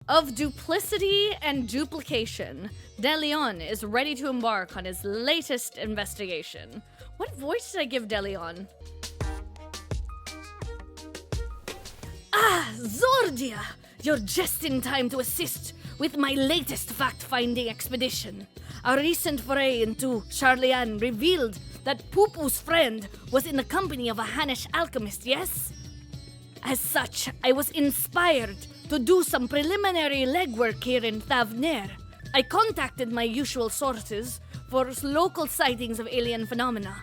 Of duplicity and duplication, De Leon is ready to embark on his latest investigation. What voice did I give De Leon? Ah, Zordia! You're just in time to assist with my latest fact-finding expedition. Our recent foray into Charlian revealed that Pupu's friend was in the company of a Hanish alchemist, yes? As such, I was inspired to do some preliminary legwork here in Thavner. I contacted my usual sources for local sightings of alien phenomena.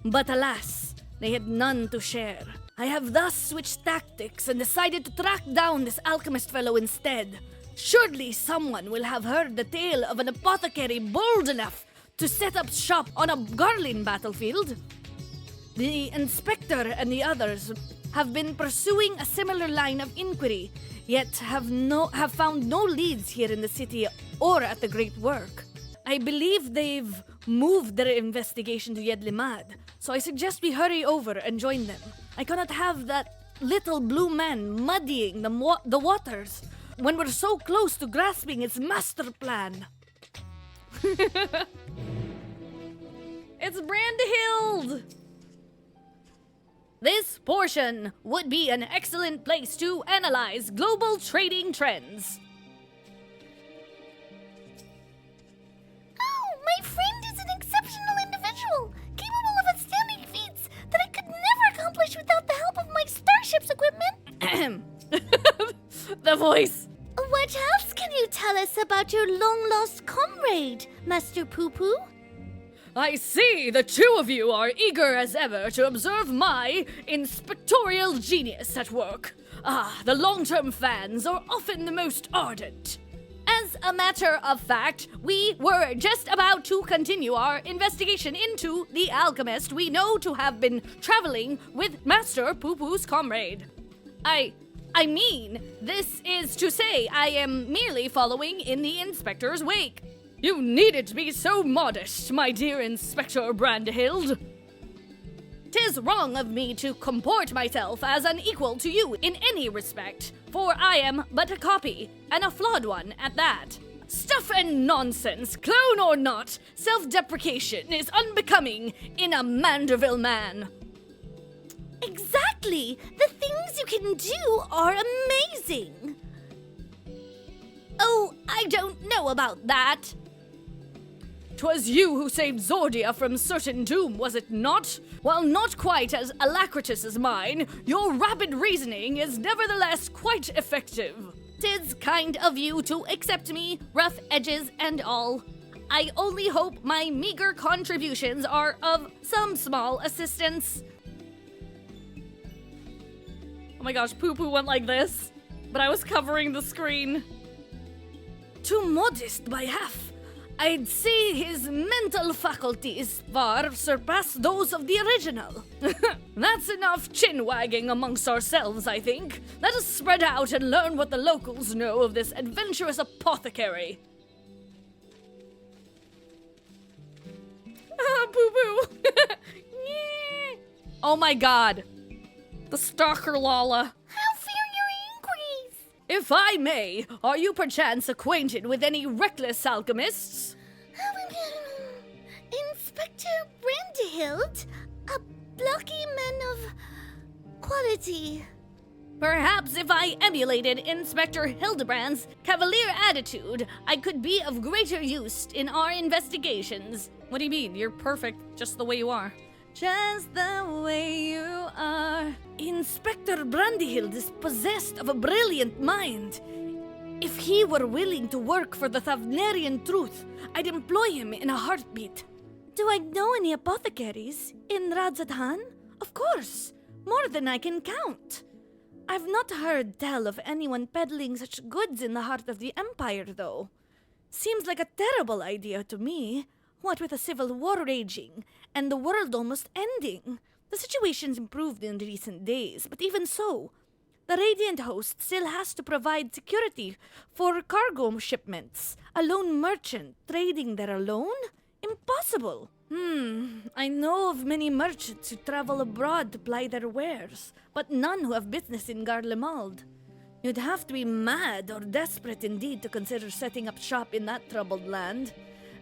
But alas, they had none to share. I have thus switched tactics and decided to track down this alchemist fellow instead. Surely someone will have heard the tale of an apothecary bold enough to set up shop on a Garlin battlefield. The inspector and the others have been pursuing a similar line of inquiry, yet have found no leads here in the city or at the Great Work. I believe they've moved their investigation to Yedlimad, so I suggest we hurry over and join them. I cannot have that little blue man muddying the waters when we're so close to grasping its master plan. It's Brandhild! This portion would be an excellent place to analyze global trading trends. Oh, my friend is an exceptional individual, capable of outstanding feats that I could never accomplish without the help of my starship's equipment. The voice. What else can you tell us about your long-lost comrade, Master Pupu? I see the two of you are eager as ever to observe my inspectorial genius at work. Ah, the long-term fans are often the most ardent. As a matter of fact, we were just about to continue our investigation into the alchemist we know to have been traveling with Master Pupu's comrade. I mean, this is to say I am merely following in the inspector's wake. You needn't be so modest, my dear Inspector Brandhild. 'Tis wrong of me to comport myself as an equal to you in any respect, for I am but a copy, and a flawed one at that. Stuff and nonsense, clone or not, self-deprecation is unbecoming in a Manderville man. Exactly! The things you can do are amazing! Oh, I don't know about that. 'Twas you who saved Zordia from certain doom, was it not? While not quite as alacritous as mine, your rapid reasoning is nevertheless quite effective. 'Tis kind of you to accept me, rough edges and all. I only hope my meager contributions are of some small assistance. Oh my gosh, Pupu went like this, but I was covering the screen. Too modest by half. I'd say his mental faculties far surpass those of the original. That's enough chin-wagging amongst ourselves, I think. Let us spread out and learn what the locals know of this adventurous apothecary. Ah, Pupu! Oh my god. The stalker Lala. How fear your inquiries! If I may, are you perchance acquainted with any reckless alchemists? Inspector Brandhild, a blocky man of quality. Perhaps if I emulated Inspector Hildebrand's cavalier attitude, I could be of greater use in our investigations. What do you mean? You're perfect just the way you are. Just the way you are. Inspector Brandhild is possessed of a brilliant mind. If he were willing to work for the Thavnerian truth, I'd employ him in a heartbeat. Do I know any apothecaries in Radzatan? Of course, more than I can count. I've not heard tell of anyone peddling such goods in the heart of the Empire, though. Seems like a terrible idea to me. What with a civil war raging and the world almost ending. The situation's improved in recent days, but even so, the Radiant Host still has to provide security for cargo shipments. A lone merchant trading there alone? Impossible. I know of many merchants who travel abroad to ply their wares, but none who have business in Garlemald. You'd have to be mad or desperate indeed to consider setting up shop in that troubled land.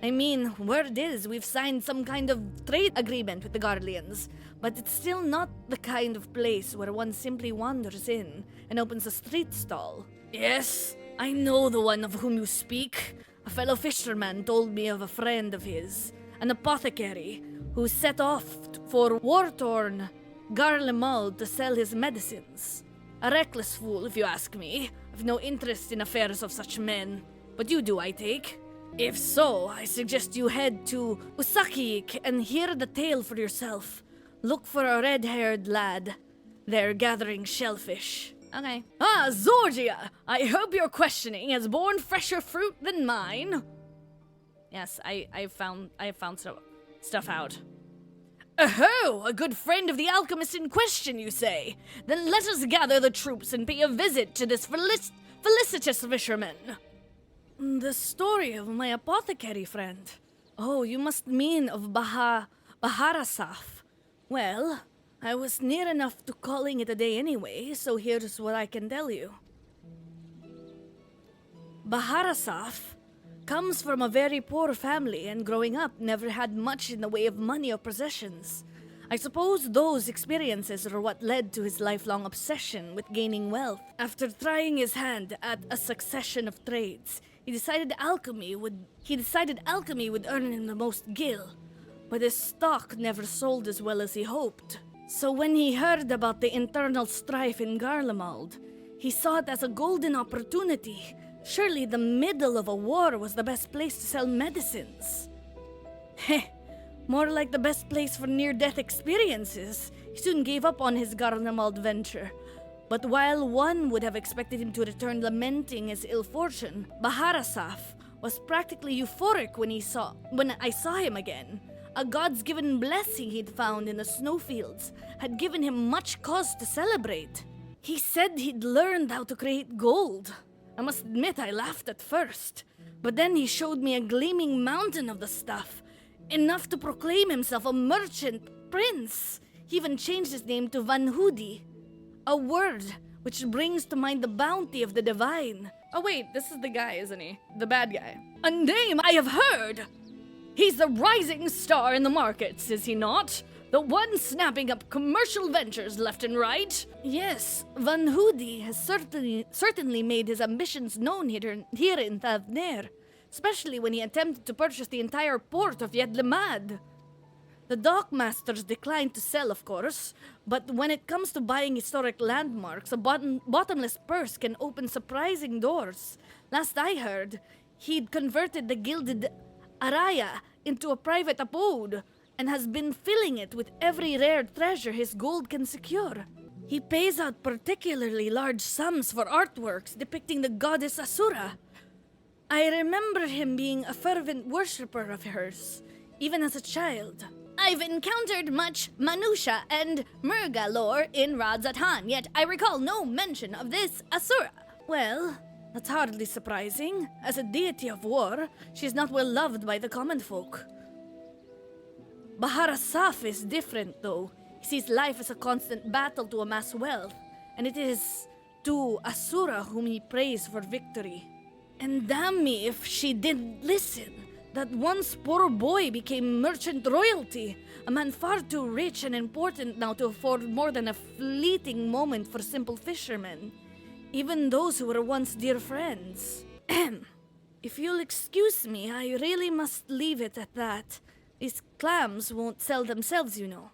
I mean, word is we've signed some kind of trade agreement with the Guardians, but it's still not the kind of place where one simply wanders in and opens a street stall. Yes, I know the one of whom you speak. A fellow fisherman told me of a friend of his, an apothecary, who set off for war-torn Garlemald to sell his medicines. A reckless fool, if you ask me. I've no interest in affairs of such men. But you do, I take. If so, I suggest you head to Usakik and hear the tale for yourself. Look for a red-haired lad. They're gathering shellfish. Okay. Ah, Zorgia! I hope your questioning has borne fresher fruit than mine. Yes, I found stuff out. Oh, a good friend of the alchemist in question, you say? Then let us gather the troops and pay a visit to this felicitous fisherman. The story of my apothecary friend. Oh, you must mean of Baharasaf. Well, I was near enough to calling it a day anyway, so here's what I can tell you. Baharasaf comes from a very poor family and growing up never had much in the way of money or possessions. I suppose those experiences are what led to his lifelong obsession with gaining wealth. After trying his hand at a succession of trades, he decided alchemy would earn him the most gil, but his stock never sold as well as he hoped. So when he heard about the internal strife in Garlemald, he saw it as a golden opportunity. Surely the middle of a war was the best place to sell medicines. Heh, more like the best place for near-death experiences. He soon gave up on his Garlemald venture. But while one would have expected him to return lamenting his ill fortune, Baharasaf was practically euphoric when I saw him again. A God's given blessing he'd found in the snowfields had given him much cause to celebrate. He said he'd learned how to create gold. I must admit I laughed at first, but then he showed me a gleaming mountain of the stuff, enough to proclaim himself a merchant prince. He even changed his name to Van Hoody, a word which brings to mind the bounty of the divine. Oh wait, this is the guy, isn't he? The bad guy. A name I have heard! He's the rising star in the markets, is he not? The one snapping up commercial ventures left and right? Yes, Van Hoody has certainly made his ambitions known here in Thavner, especially when he attempted to purchase the entire port of Yedlemad. The dockmasters declined to sell, of course, but when it comes to buying historic landmarks, a bottomless purse can open surprising doors. Last I heard, he'd converted the gilded Araya into a private abode, and has been filling it with every rare treasure his gold can secure. He pays out particularly large sums for artworks depicting the goddess Asura. I remember him being a fervent worshipper of hers, even as a child. I've encountered much Manusha and Murga lore in Radzatan, yet I recall no mention of this Asura. Well, that's hardly surprising. As a deity of war, she's not well loved by the common folk. Baharasaf is different, though. He sees life as a constant battle to amass wealth, and it is to Asura whom he prays for victory. And damn me if she didn't listen. That once poor boy became merchant royalty, a man far too rich and important now to afford more than a fleeting moment for simple fishermen, even those who were once dear friends. If you'll excuse me, I really must leave it at that. These clams won't sell themselves, you know.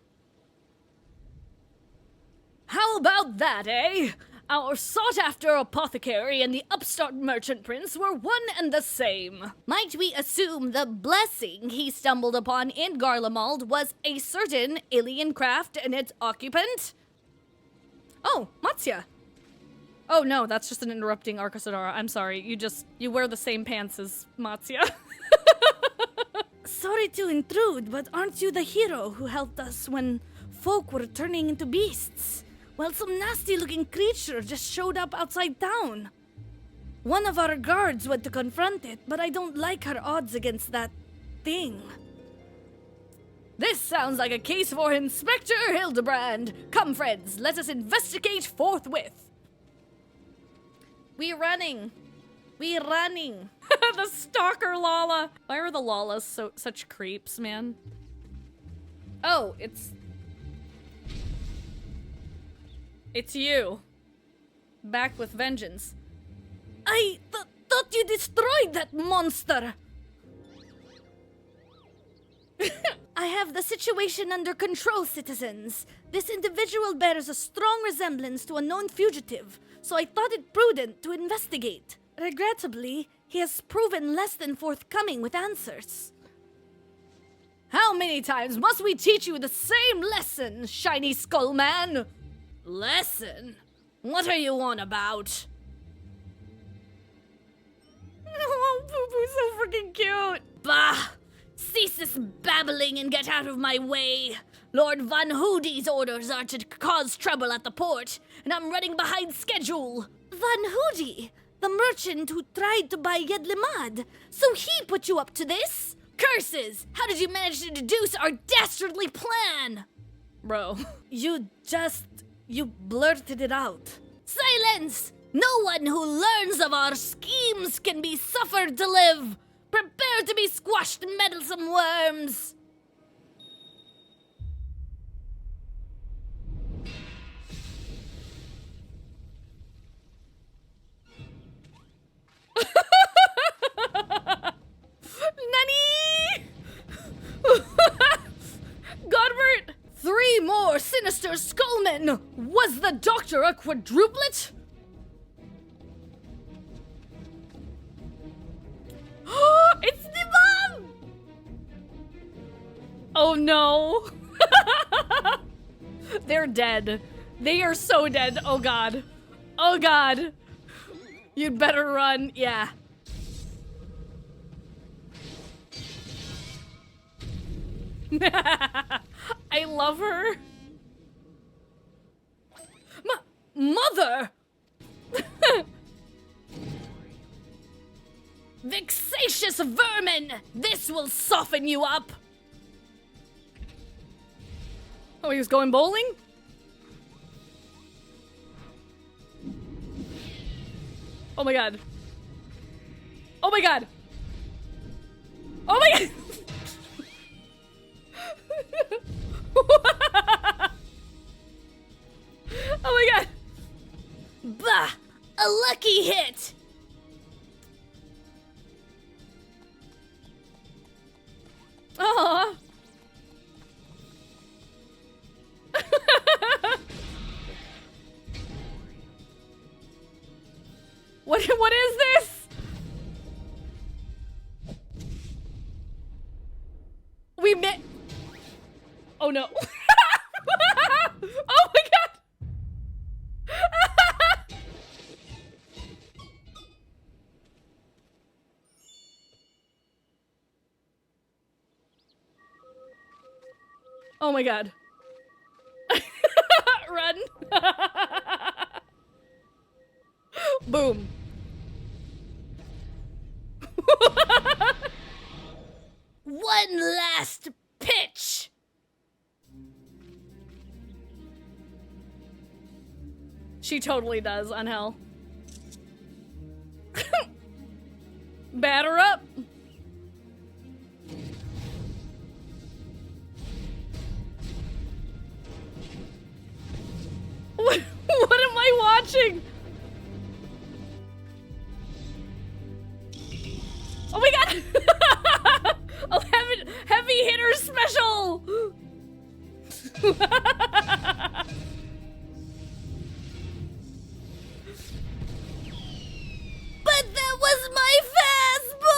How about that, eh? Our sought-after apothecary and the upstart merchant prince were one and the same. Might we assume the blessing he stumbled upon in Garlemald was a certain alien craft and its occupant? Oh, Matsya. Oh no, that's just an interrupting Arcasadara. I'm sorry, you wear the same pants as Matsya. Sorry to intrude, but aren't you the hero who helped us when folk were turning into beasts? Well, some nasty-looking creature just showed up outside town. One of our guards went to confront it, but I don't like her odds against that thing. This sounds like a case for Inspector Hildebrand. Come, friends, let us investigate forthwith. We running. We running. The stalker Lala. Why are the Lalas such creeps, man? Oh, it's you. Back with vengeance. I thought you destroyed that monster. I have the situation under control, citizens. This individual bears a strong resemblance to a known fugitive, so I thought it prudent to investigate. Regrettably, he has proven less than forthcoming with answers. How many times must we teach you the same lesson, shiny skull man? Lesson? What are you on about? Oh, Pupu's so freaking cute. Bah! Cease this babbling and get out of my way. Lord Van Hoody's orders are to cause trouble at the port, and I'm running behind schedule. Van Hoody? The merchant who tried to buy Yedlimad? So he put you up to this? Curses! How did you manage to deduce our dastardly plan? Bro. You blurted it out. Silence! No one who learns of our schemes can be suffered to live. Prepare to be squashed, meddlesome worms! Nani? Godbert! 3 more sinister skullmen! Was the doctor a quadruplet? It's the bomb! Oh no. They're dead. They are so dead. Oh god. Oh god. You'd better run. Yeah. I love her. Mother! Vexatious vermin! This will soften you up! Oh, he was going bowling? Oh my god. Oh my god! Oh my god! Oh my god! Bah! A lucky hit! Aww. What is this? We met. Oh no. Oh my god. Oh my god. Run. Boom. One last pitch. She totally does on Hell. Batter up. What am I watching? Oh my god! A heavy hitter special! But that was my fastball!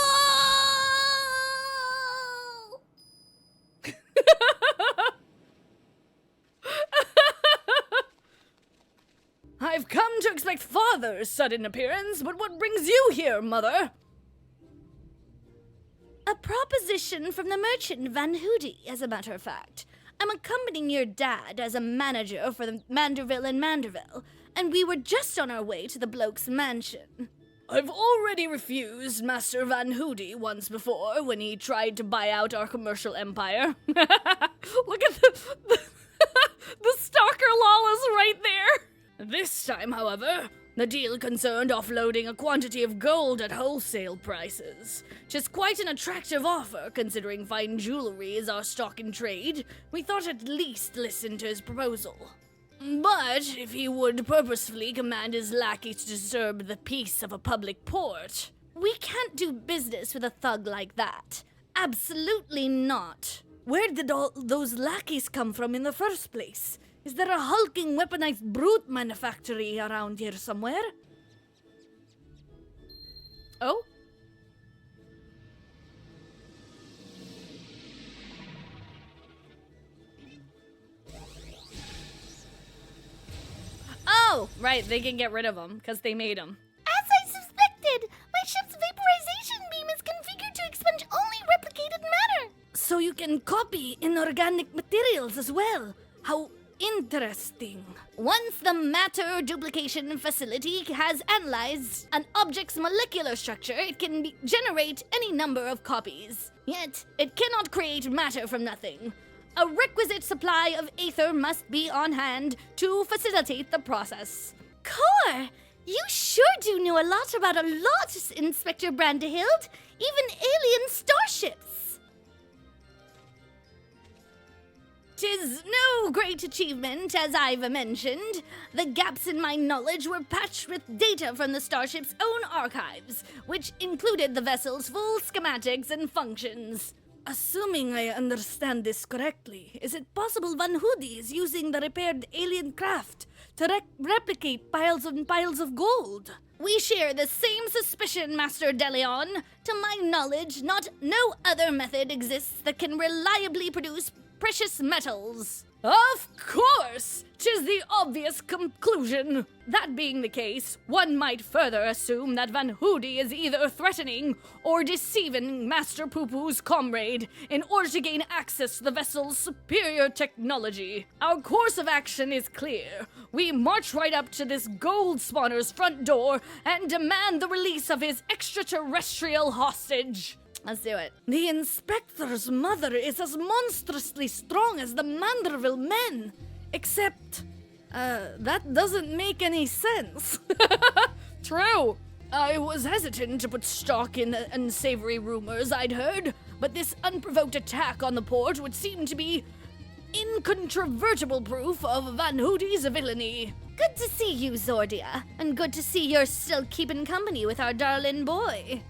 I've come to expect father's sudden appearance, but what brings you here, mother? A proposition from the merchant Van Hoody, as a matter of fact. I'm accompanying your dad as a manager for the Manderville and Manderville, and we were just on our way to the bloke's mansion. I've already refused Master Van Hoody once before when he tried to buy out our commercial empire. Look at the stalker Lala's right there. This time, however, The deal concerned offloading a quantity of gold at wholesale prices. Just quite an attractive offer, considering fine jewelry is our stock in trade. We thought at least listen to his proposal. But if he would purposefully command his lackey to disturb the peace of a public port... We can't do business with a thug like that. Absolutely not. Where did all those lackeys come from in the first place? Is there a hulking weaponized brute manufactory around here somewhere? Oh? Oh, right, they can get rid of them, because they made them. As I suspected, my ship's vaporization beam is configured to expunge only replicated matter. So you can copy inorganic materials as well. How interesting. Once the matter duplication facility has analyzed an object's molecular structure, it can generate any number of copies. Yet, it cannot create matter from nothing. A requisite supply of ether must be on hand to facilitate the process. Core, you sure do know a lot about a lot, Inspector Brandehild. Even alien starships. 'Tis no great achievement, as I've mentioned. The gaps in my knowledge were patched with data from the starship's own archives, which included the vessel's full schematics and functions. Assuming I understand this correctly, is it possible Van Hoody is using the repaired alien craft to replicate piles and piles of gold? We share the same suspicion, Master Deleon. To my knowledge, no other method exists that can reliably produce precious metals. Of course! 'Tis the obvious conclusion. That being the case, one might further assume that Van Hoody is either threatening or deceiving Master Pupu's comrade in order to gain access to the vessel's superior technology. Our course of action is clear. We march right up to this gold spawner's front door and demand the release of his extraterrestrial hostage. Let's do it. The Inspector's mother is as monstrously strong as the Manderville men. Except, that doesn't make any sense. True. I was hesitant to put stock in the unsavory rumors I'd heard, but this unprovoked attack on the port would seem to be incontrovertible proof of Van Hoody's villainy. Good to see you, Zordia, and good to see you're still keeping company with our darling boy.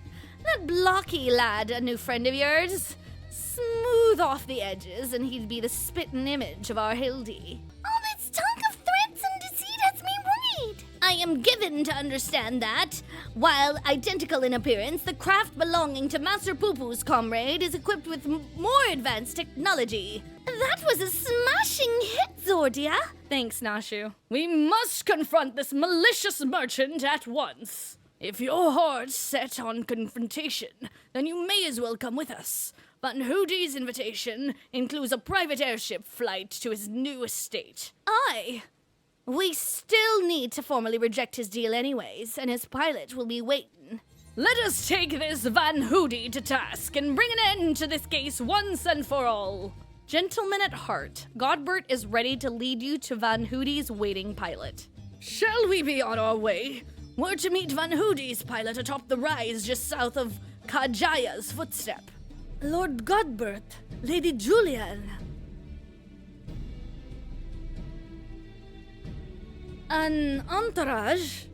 That blocky lad, a new friend of yours? Smooth off the edges, and he'd be the spitting image of our Hildy. All this talk of threats and deceit has me worried. I am given to understand that, while identical in appearance, the craft belonging to Master Pupu's comrade is equipped with more advanced technology. That was a smashing hit, Zordia. Thanks, Nashu. We must confront this malicious merchant at once. If your heart's set on confrontation, then you may as well come with us. Van Hoody's invitation includes a private airship flight to his new estate. Aye. We still need to formally reject his deal anyways, and his pilot will be waiting. Let us take this Van Hoody to task and bring an end to this case once and for all. Gentleman at heart, Godbert is ready to lead you to Van Hoody's waiting pilot. Shall we be on our way? We're to meet Van Hoody's pilot atop the rise just south of Kajaya's footstep. Lord Godbert, Lady Julian. An entourage?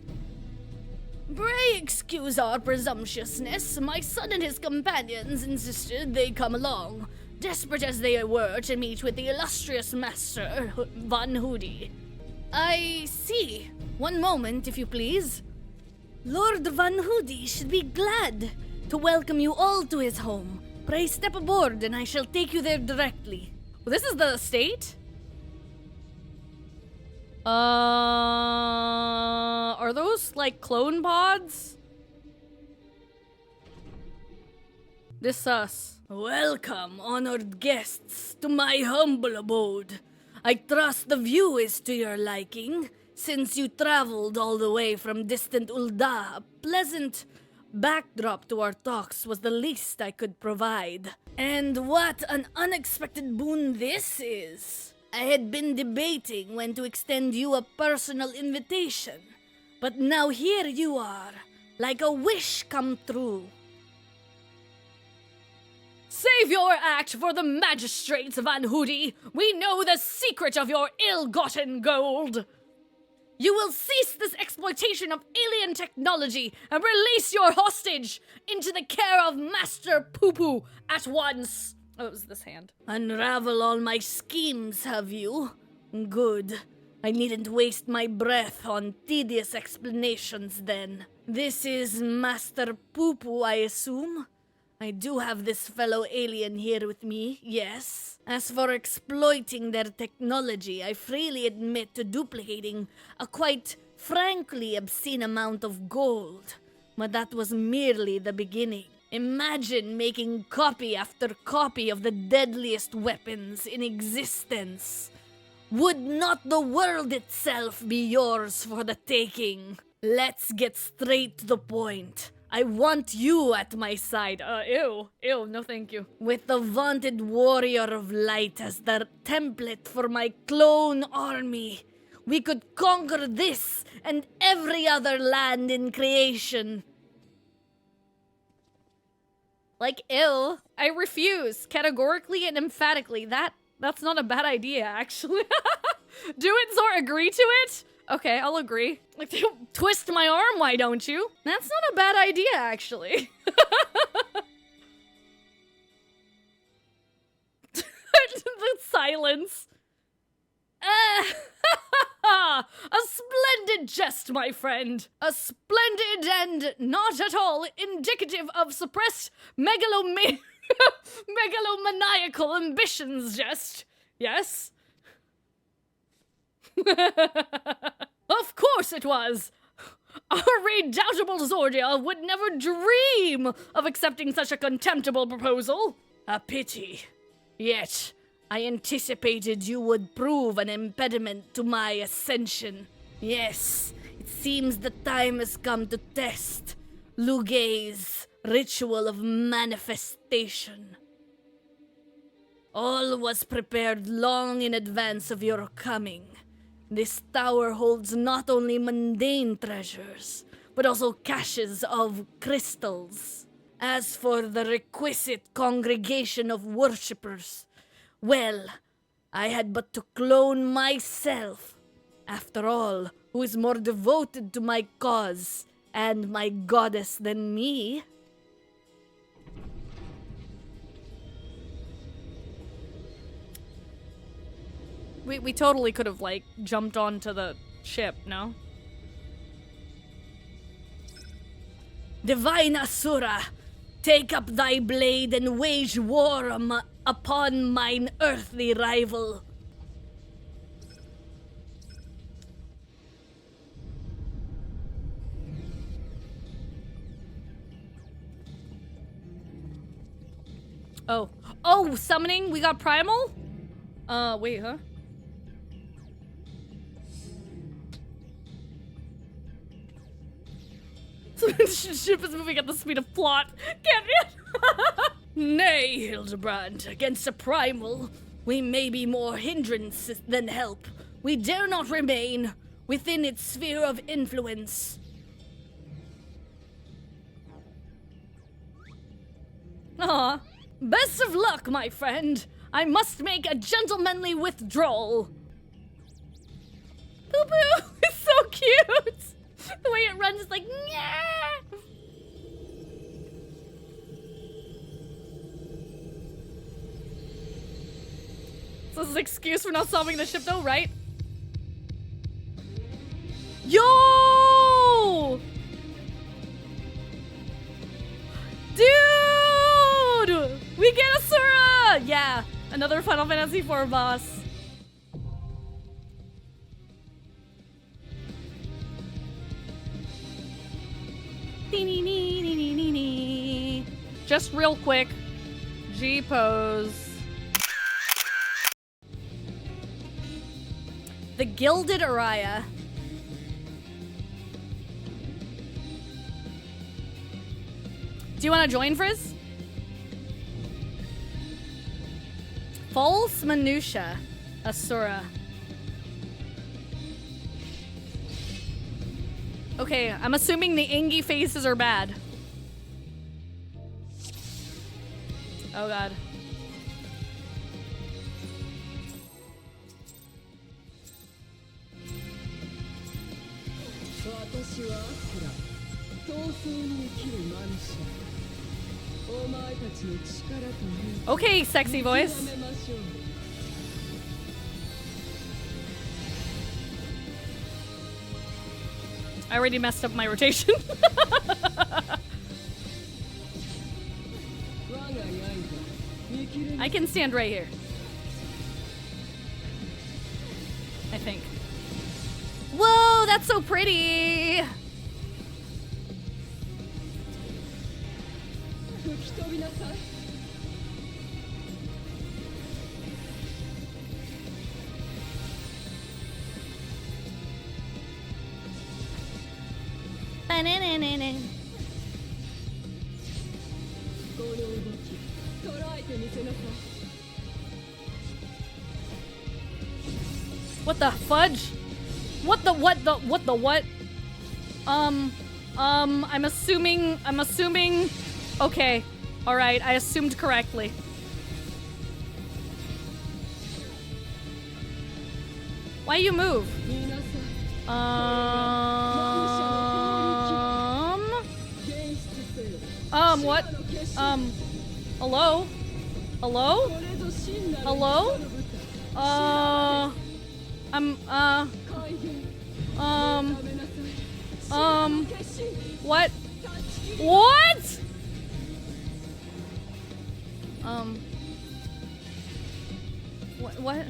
Pray excuse our presumptuousness. My son and his companions insisted they come along, desperate as they were to meet with the illustrious Master Van Hoody. I see. One moment, if you please. Lord Van Hoody should be glad to welcome you all to his home. Pray step aboard and I shall take you there directly. Well, this is the estate? Are those like clone pods? This sus. Welcome, honored guests, to my humble abode. I trust the view is to your liking. Since you traveled all the way from distant Ulda, a pleasant backdrop to our talks was the least I could provide. And what an unexpected boon this is! I had been debating when to extend you a personal invitation. But now here you are, like a wish come true. Save your act for the magistrates, Van Hoody. We know the secret of your ill-gotten gold. You will cease this exploitation of alien technology and release your hostage into the care of Master Pupu at once. Oh, it was this hand. Unravel all my schemes, have you? Good. I needn't waste my breath on tedious explanations then. This is Master Pupu, I assume? I do have this fellow alien here with me, yes. As for exploiting their technology, I freely admit to duplicating a quite frankly obscene amount of gold. But that was merely the beginning. Imagine making copy after copy of the deadliest weapons in existence. Would not the world itself be yours for the taking? Let's get straight to the point. I want you at my side. Ew, no thank you. With the vaunted warrior of light as the template for my clone army, we could conquer this and every other land in creation. Like, ew. I refuse, categorically and emphatically. That's not a bad idea, actually. Do it, Zor, agree to it? Okay, I'll agree. Like, twist my arm, why don't you? That's not a bad idea, actually. The silence. A splendid jest, my friend. A splendid and not at all indicative of suppressed megalomaniacal ambitions jest. Yes? Of course it was. Our redoubtable Zordia would never dream of accepting such a contemptible proposal. A pity. Yet, I anticipated you would prove an impediment to my ascension. Yes, it seems the time has come to test Lugay's ritual of manifestation. All was prepared long in advance of your coming. This tower holds not only mundane treasures, but also caches of crystals. As for the requisite congregation of worshippers, well, I had but to clone myself. After all, who is more devoted to my cause and my goddess than me? We totally could have, like, jumped onto the ship, no? Divine Asura, take up thy blade and wage war upon mine earthly rival. Oh, summoning? We got primal? Wait, huh? The ship is moving at the speed of plot. Can't it? Nay, Hildebrand, against a primal, we may be more hindrance than help. We dare not remain within its sphere of influence. Ah, best of luck, my friend. I must make a gentlemanly withdrawal. Pupu is so cute. The way it runs is like, yeah. So this is an excuse for not solving the ship though, right? Yo! Dude! We get Asura! Yeah, another Final Fantasy IV boss. Just real quick, G pose. The Gilded Araya. Do you want to join, Frizz? False Minutia, Asura. Okay, I'm assuming the Angie faces are bad. Oh god. Okay, sexy voice. I already messed up my rotation. I can stand right here. I think. Whoa, that's so pretty! What the fudge? What the what? I'm assuming, okay. All right, I assumed correctly. Why you move? What? Hello? Hello? Hello? What? What? What?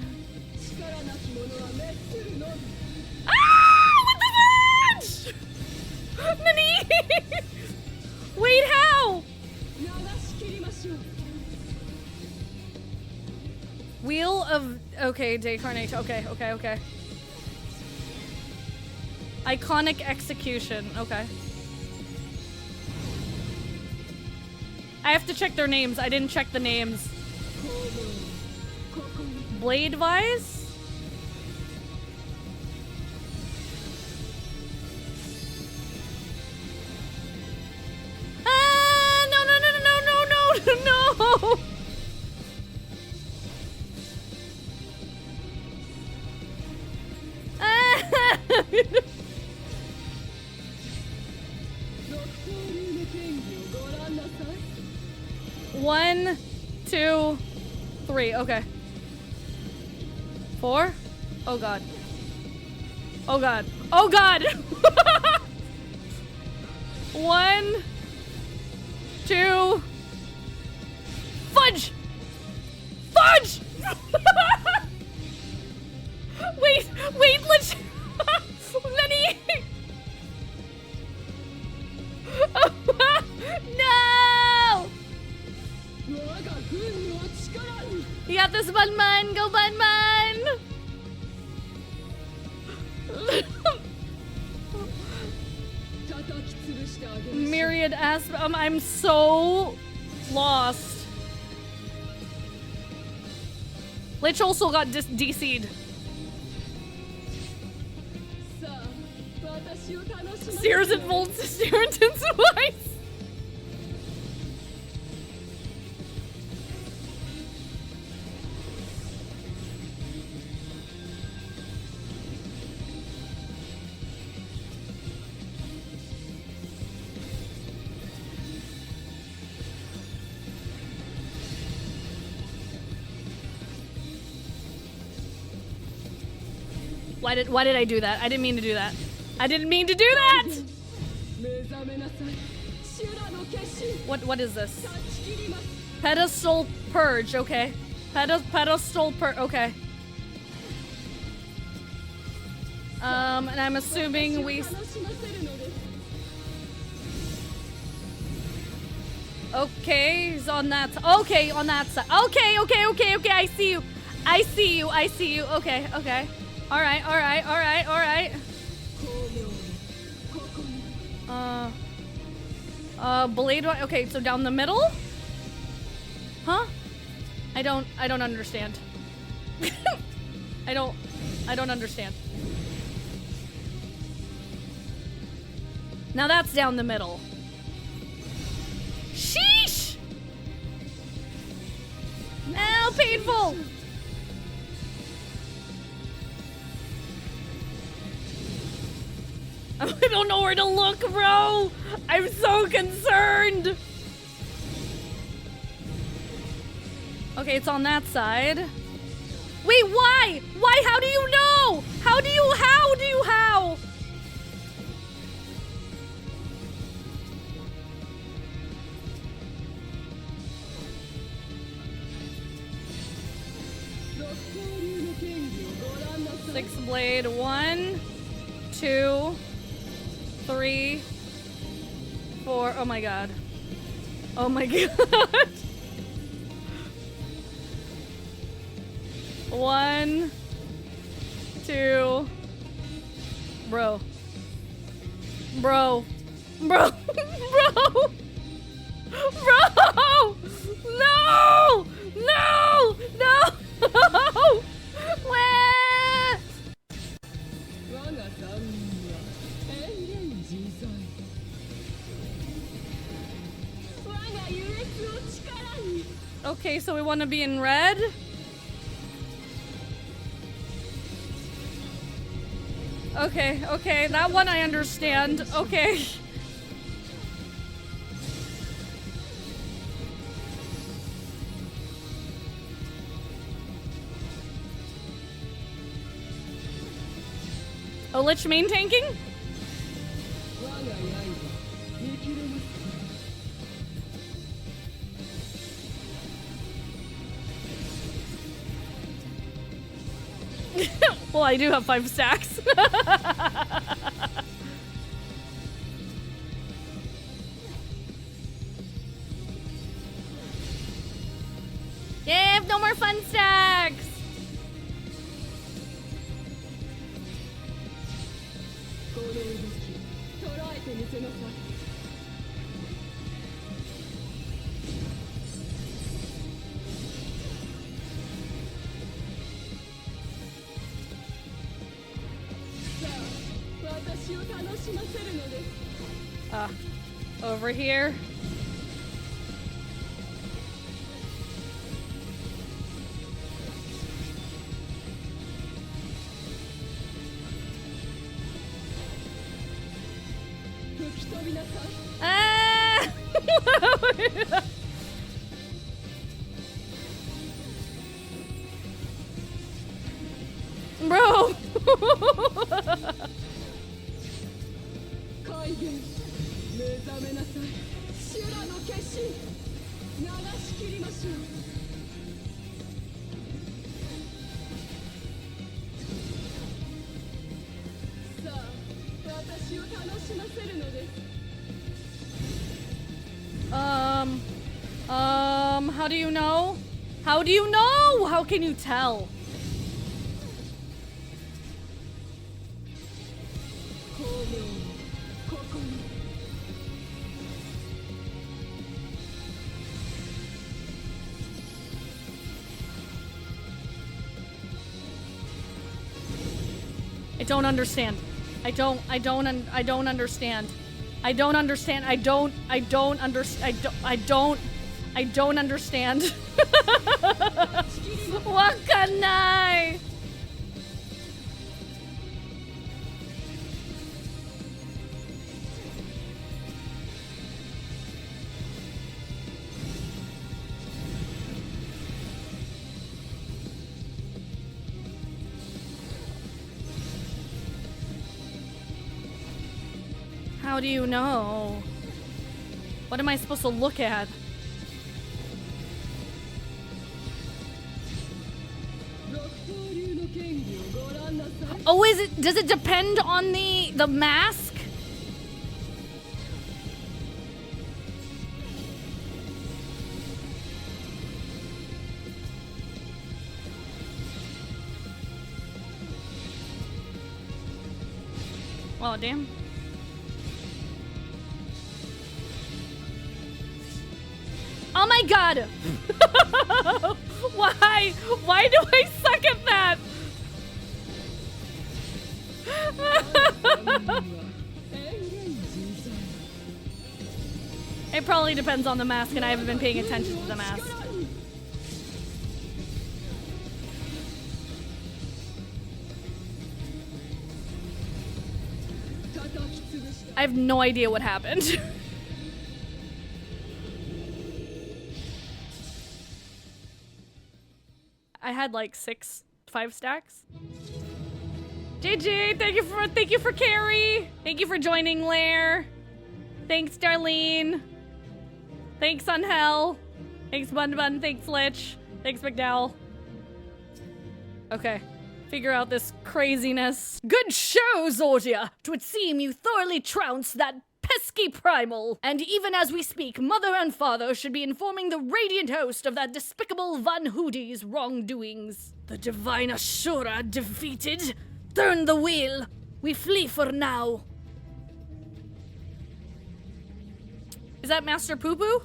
Ah! What the fudge? Nani? Wait, how? Wheel of... Okay, Decarnate. Okay. Iconic execution. Okay. I have to check their names. I didn't check the names. Blade Vise? Ah! No! One, two, three. Okay. Four? Oh god. Oh god. Oh god! One, two. Fudge! Fudge! wait, let's... Lenny! No! You got this, Batman! Go, Batman! Myriad aspects. I'm so lost. Lich also got DC'd. Sears and Volts, Sear intensifies. Why did I do that? I didn't mean to do that. I didn't mean to do that! What is this? Pedestal Purge, okay. Pedestal Purge, okay. And I'm assuming we... Okay, he's on that... Okay, on that side. Okay, I see you. Okay. Alright. Blade... Okay, so down the middle? Huh? I don't understand. I don't understand. Now that's down the middle. Sheesh! Ow, painful! I don't know where to look, bro! I'm so concerned! Okay, it's on that side. Wait, why? Why? How do you know? How? 6 blade. 1, 2, 3, 4. Oh my god. Oh my god. 1, 2. Bro. Bro. Bro. Bro. Bro. No. No. No. Where? Okay, so we want to be in red. Okay, okay, that one I understand. Okay. Oh, Lich main tanking? Well, I do have 5 stacks. Yay, I have no more fun stacks. Over here. Ah! Bro! How do you know? How do you know? How can you tell? I don't understand. I don't understand. I don't understand. I don't understand. Wakanai! How do you know? What am I supposed to look at? Oh, does it depend on the mask? Oh, damn. Oh my god! Why? Why do I suck at that? It probably depends on the mask, and I haven't been paying attention to the mask. I have no idea what happened. I had like 5 stacks. JJ, thank you for Carrie. Thank you for joining Lair. Thanks, Darlene. Thanks, Unhell. Thanks, Bun. Thanks, Lich. Thanks, McDowell. Okay. Figure out this craziness. Good show, Zordia! 'Twould seem you thoroughly trounced that pesky primal. And even as we speak, Mother and Father should be informing the radiant host of that despicable Van Hoodie's wrongdoings. The divine Ashura defeated. Turn the wheel. We flee for now. Is that Master Pupu?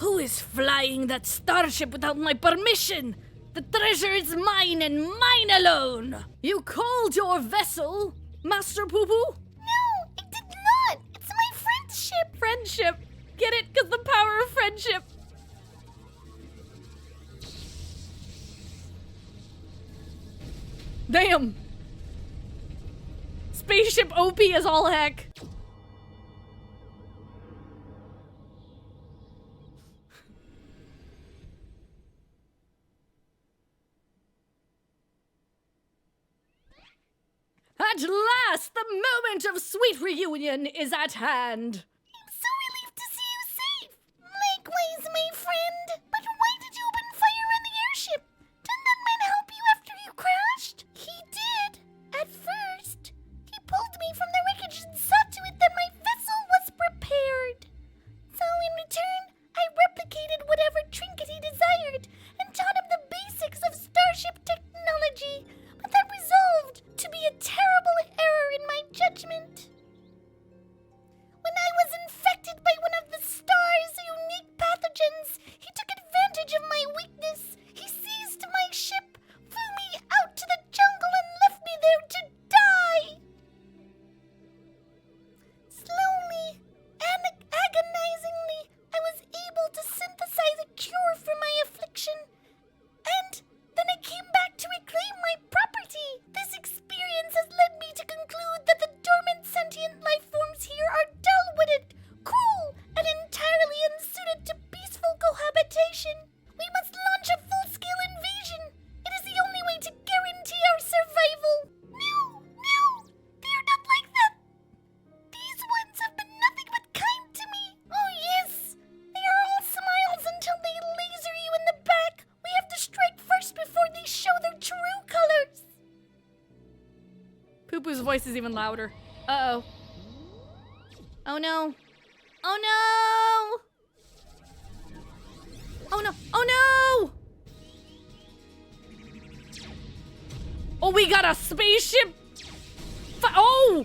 Who is flying that starship without my permission? The treasure is mine and mine alone! You called your vessel, Master Pupu? No, I did not! It's my friendship! Friendship! Get it? Because the power of friendship! Damn! Spaceship OP is all heck. At last, the moment of sweet reunion is at hand. I'm so relieved to see you safe. Likewise, my friend. But why did you open fire on the airship? Didn't that man help you after you crashed? He did. At first. He pulled me from the wreckage and saw to it that my vessel was prepared. So in return, I replicated whatever trinket he desired and taught him the basics of starship technology. But that resolved to be a terrible error in my judgment. When I was infected by one of the star's unique pathogens, he took advantage of my weakness. He seized my ship, flew me out to the jungle, and left me there to die. Slowly and agonizingly, I was able to synthesize a cure for my affliction. And then I came back to reclaim my property. This experience has led me to conclude that the dormant sentient life forms here are dull-witted, cruel, and entirely unsuited to peaceful cohabitation. We must launch a full-scale invasion. It is the only way to guarantee our survival. No, they are not like that. These ones have been nothing but kind to me. Oh yes, they are all smiles until they laser you in the back. We have to strike first before they show their true colors. Pupu's voice is even louder. Uh-oh. Oh no. Oh no! Oh no! Oh no! Oh, we got a spaceship! Oh!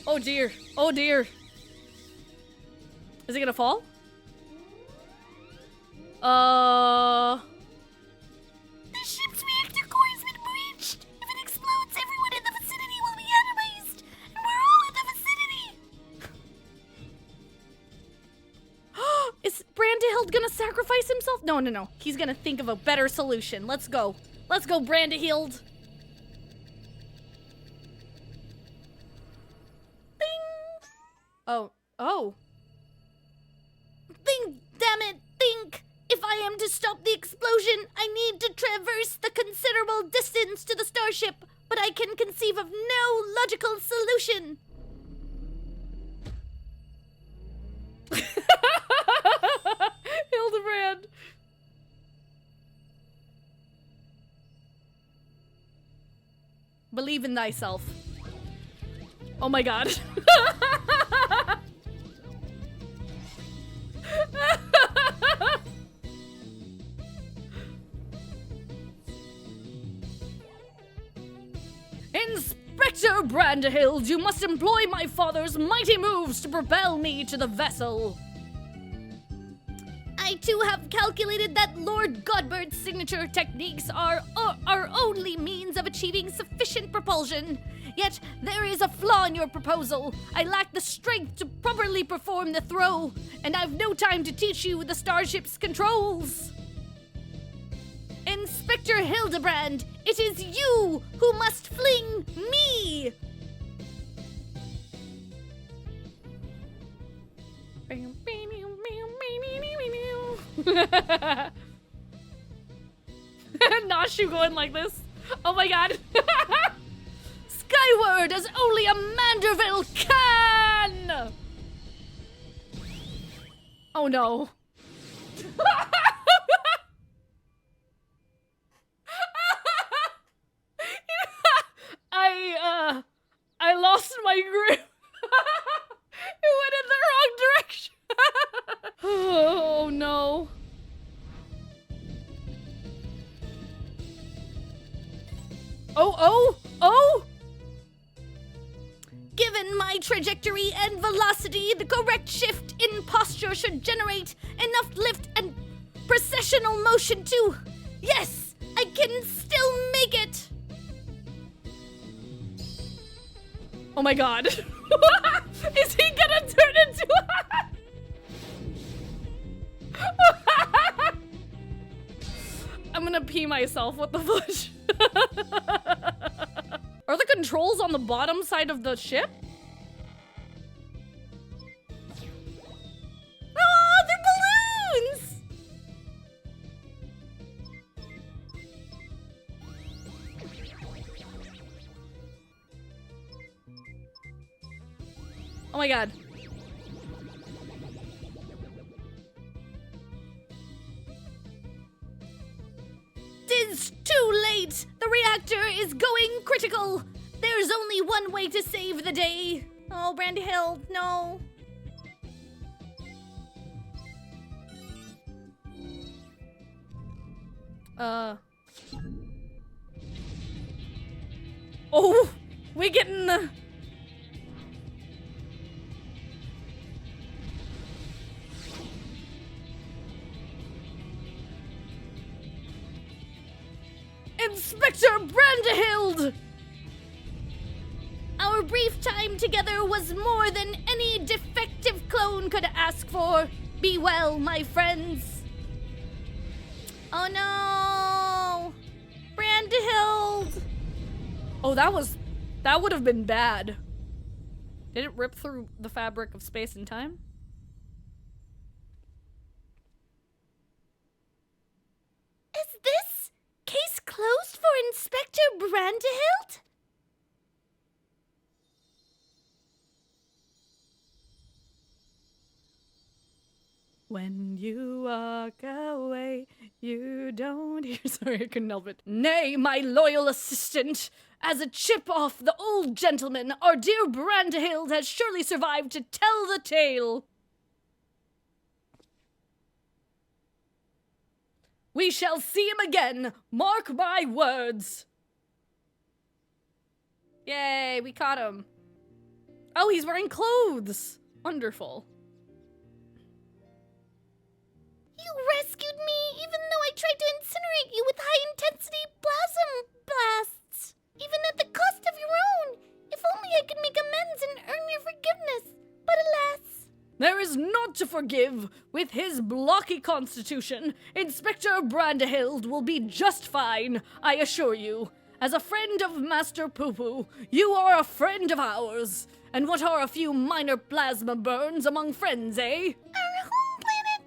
Oh dear. Oh dear. Is it gonna fall? The ship's reactor core has been breached. If it explodes, everyone in the vicinity will be atomized. And we're all in the vicinity. Is Brandehild gonna sacrifice himself? No. He's gonna think of a better solution. Let's go. Let's go, Brandehild. Bing! Oh. Think, damn it, think! If I am to stop the explosion, I need to traverse the considerable distance to the starship, but I can conceive of no logical solution. Hildebrand. Believe in thyself. Oh my god. Inspector Brandehild, you must employ my father's mighty moves to propel me to the vessel. I too calculated that Lord Godbird's signature techniques are our only means of achieving sufficient propulsion. Yet there is a flaw in your proposal. I lack the strength to properly perform the throw, and I've no time to teach you the starship's controls. Inspector Hildebrand, it is you who must fling me! Nashu going like this. Oh my god. Skyward as only a Manderville can! Oh no. I lost my grip. It went in the wrong direction. Oh no. Oh! Given my trajectory and velocity, the correct shift in posture should generate enough lift and precessional motion to... Yes! I can still make it! Oh my god. Is he gonna turn into I'm gonna pee myself, what the fudge? Are the controls on the bottom side of the ship? Oh, they're balloons! Oh my god. It's too late! The reactor is going critical! There's only one way to save the day! Oh, Brandy Hill, no. Oh, we're getting the... Inspector Brandehild! Our brief time together was more than any defective clone could ask for. Be well, my friends. Oh no! Brandehild! Oh, that would have been bad. Did it rip through the fabric of space and time? Is this case closed for Inspector Brandehild? When you walk away, you don't hear. Sorry, I couldn't help it. Nay, my loyal assistant. As a chip off the old gentleman, our dear Brandehild has surely survived to tell the tale. We shall see him again, mark my words. Yay, we caught him. Oh, he's wearing clothes. Wonderful. You rescued me, even though I tried to incinerate you with high-intensity plasma blasts. Even at the cost of your own. If only I could make amends and earn your forgiveness. But alas. There is naught to forgive. With his blocky constitution, Inspector Brandehild will be just fine, I assure you. As a friend of Master Pupu, you are a friend of ours. And what are a few minor plasma burns among friends, eh? Our home planet.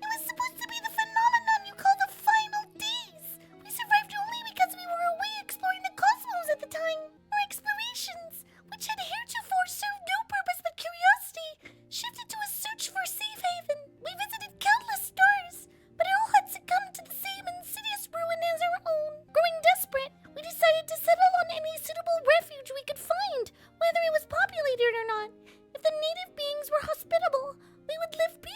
It was supposed to be the phenomenon you call the final days. We survived only because we were away exploring the cosmos at the time. Our explorations, which had heretofore served no purpose but curiosity, shifted to a search for safe haven. We visited countless stars, but it all had succumbed to the same insidious ruin as our own. Growing desperate, we decided to settle on any suitable refuge we could find, whether it was populated or not. If the native beings were hospitable, we would live peacefully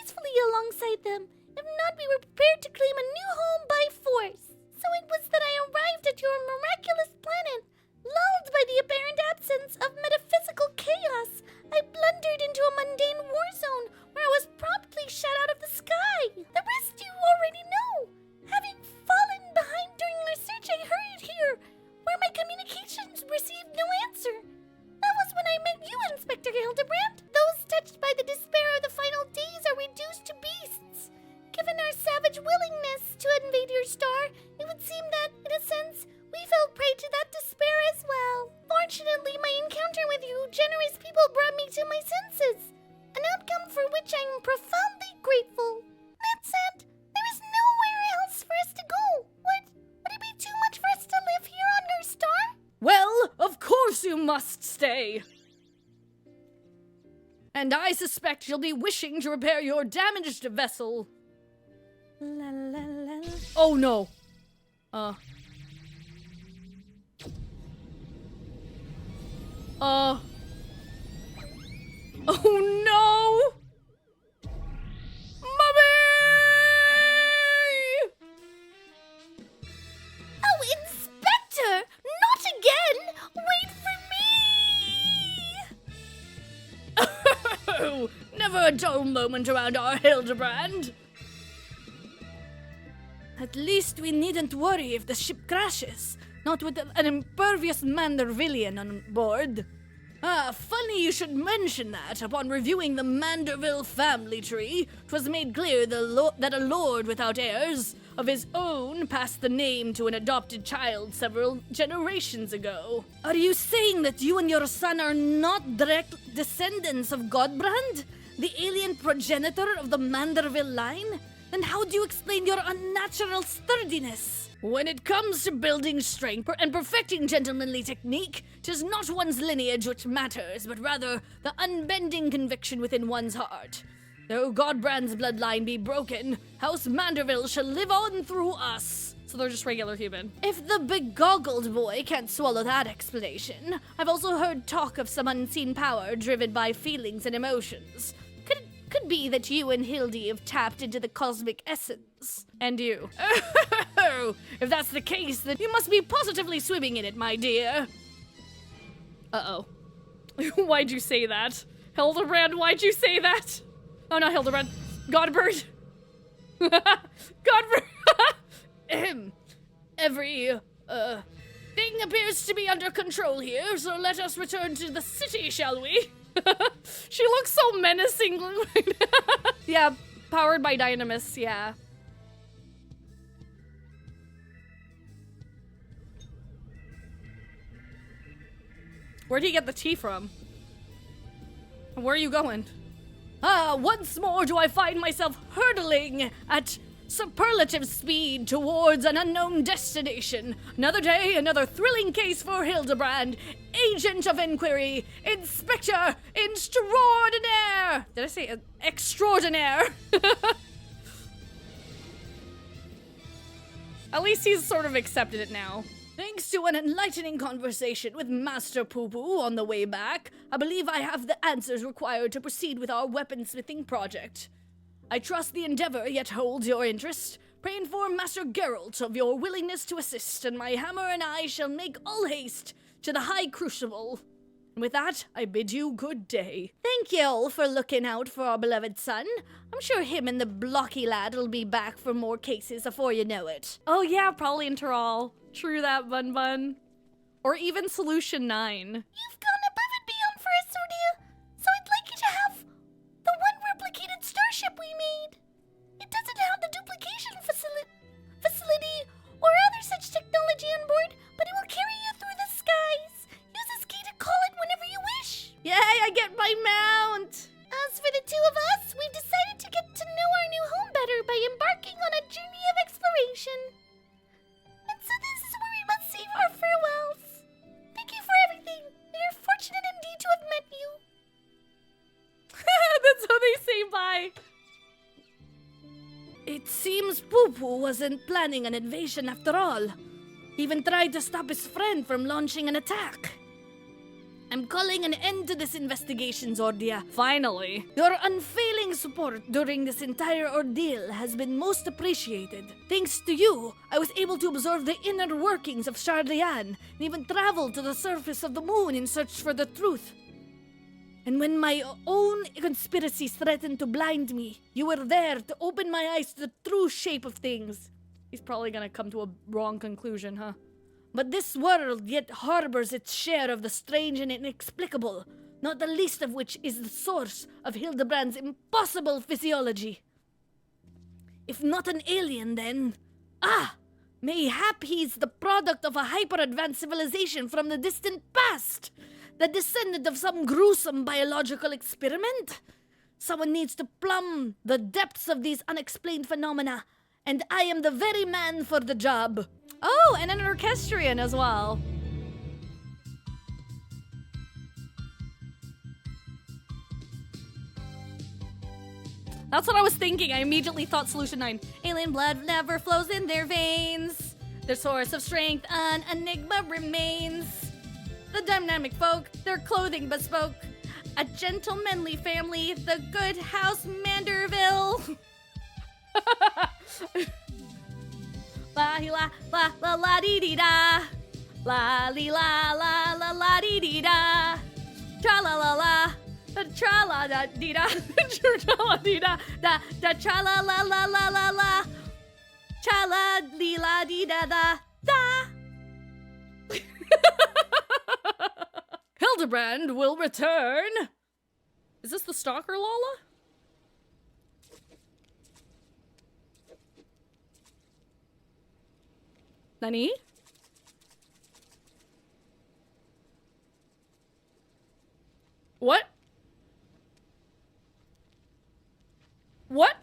such willingness to invade your star, it would seem that, in a sense, we fell prey to that despair as well. Fortunately, my encounter with you generous people brought me to my senses, an outcome for which I'm profoundly grateful. That said, there is nowhere else for us to go. Would it be too much for us to live here on your star? Well, of course you must stay. And I suspect you'll be wishing to repair your damaged vessel. La la la. Oh no. Oh no! Mommy! Oh, Inspector! Not again! Wait for me! Oh, never a dull moment around our Hildebrand. At least we needn't worry if the ship crashes, not with an impervious Mandervillian on board. Ah, funny you should mention that. Upon reviewing the Manderville family tree, 'twas made clear that a lord without heirs of his own passed the name to an adopted child several generations ago. Are you saying that you and your son are not direct descendants of Godbrand, the alien progenitor of the Manderville line? Then how do you explain your unnatural sturdiness? When it comes to building strength and perfecting gentlemanly technique, 'tis not one's lineage which matters, but rather the unbending conviction within one's heart. Though Godbrand's bloodline be broken, House Manderville shall live on through us. So they're just regular human. If the begoggled boy can't swallow that explanation, I've also heard talk of some unseen power driven by feelings and emotions. Could be that you and Hildy have tapped into the cosmic essence. And you. Oh, if that's the case, then you must be positively swimming in it, my dear. Uh-oh. Why'd you say that? Hildebrand, why'd you say that? Oh, not Hildebrand. Godbird. Godbird. Every, thing appears to be under control here, so let us return to the city, shall we? She looks so menacing. Yeah, powered by Dynamis, yeah. Where'd he get the tea from? Where are you going? Once more do I find myself hurtling at superlative speed towards an unknown destination. Another day, another thrilling case for Hildebrand. Agent of inquiry, Inspector Extraordinaire. Did I say extraordinaire? At least he's sort of accepted it now. Thanks to an enlightening conversation with Master Pupu on the way back, I believe I have the answers required to proceed with our weaponsmithing project. I trust the endeavor yet holds your interest. Pray inform Master Geralt of your willingness to assist, and my hammer and I shall make all haste to the High Crucible. And with that, I bid you good day. Thank you all for looking out for our beloved son. I'm sure him and the blocky lad will be back for more cases before you know it. Oh yeah, probably in Terral. True that, Bun Bun. Or even Solution 9. You've gone above and beyond for us, Sordia, so I'd like you to have the one replicated starship we made. It doesn't have the duplication facility or other such technology on board, but it will carry you through the skies. Use this key to call it whenever you wish. Yay, I get my mount! As for the two of us, we've decided to get to know our new home better by embarking on a journey of exploration. And so this is where we must save our farewells. Thank you for everything. We are fortunate indeed to have met you. That's how they say bye. It seems Pupu wasn't planning an invasion after all. He even tried to stop his friend from launching an attack. I'm calling an end to this investigation, Zordia. Finally. Your unfailing support during this entire ordeal has been most appreciated. Thanks to you, I was able to observe the inner workings of Charlian and even travel to the surface of the moon in search for the truth. And when my own conspiracies threatened to blind me, you were there to open my eyes to the true shape of things. He's probably gonna come to a wrong conclusion, huh? But this world yet harbors its share of the strange and inexplicable, not the least of which is the source of Hildebrand's impossible physiology. If not an alien, then... Ah! Mayhap he's the product of a hyper-advanced civilization from the distant past! The descendant of some gruesome biological experiment? Someone needs to plumb the depths of these unexplained phenomena, and I am the very man for the job. Oh, and an orchestrion as well. That's what I was thinking. I immediately thought Solution 9. Alien blood never flows in their veins. Their source of strength an enigma remains. The dynamic folk, their clothing bespoke. A gentlemanly family, the good house Manderville. La la la la la dee dee da. La li la la la la dee dee da. Tra la la la. Tra la da dee da. Tra la dee da. Da tra la la la la la la. Cha la li la dee da da da. Hildebrand will return. Is this the Stalker Lala? Nani? What? What?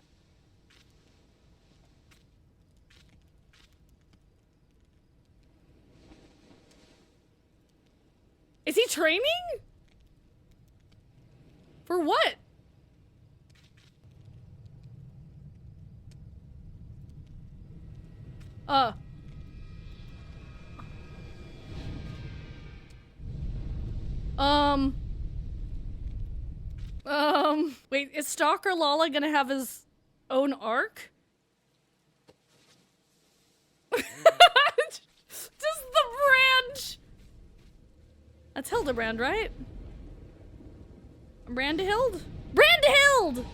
Is he training? For what? Wait, is Stalker Lala gonna have his own arc? Just the branch! That's Hildebrand, right? Brandehild? Brandehild!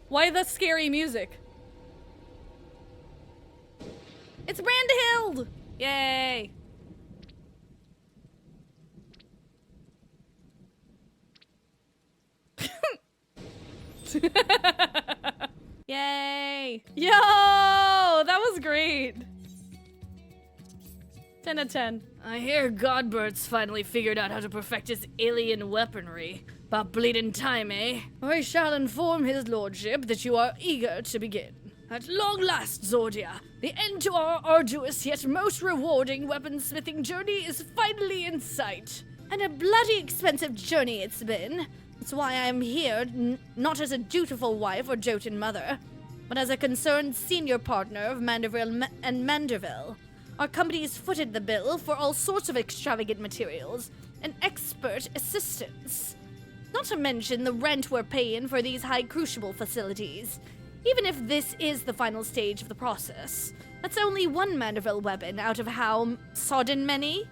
Why the scary music? It's Brandehild! Yay! Yay! Yo! That was great! 10 out of 10. I hear Godbert's finally figured out how to perfect his alien weaponry. About bleeding time, eh? I shall inform his lordship that you are eager to begin. At long last, Zordia, the end to our arduous yet most rewarding weaponsmithing journey is finally in sight. And a bloody expensive journey it's been. That's why I'm here, not as a dutiful wife or doting mother, but as a concerned senior partner of Manderville and Manderville. Our company's footed the bill for all sorts of extravagant materials and expert assistance. Not to mention the rent we're paying for these high crucible facilities. Even if this is the final stage of the process, that's only one Manderville weapon out of how sodden many?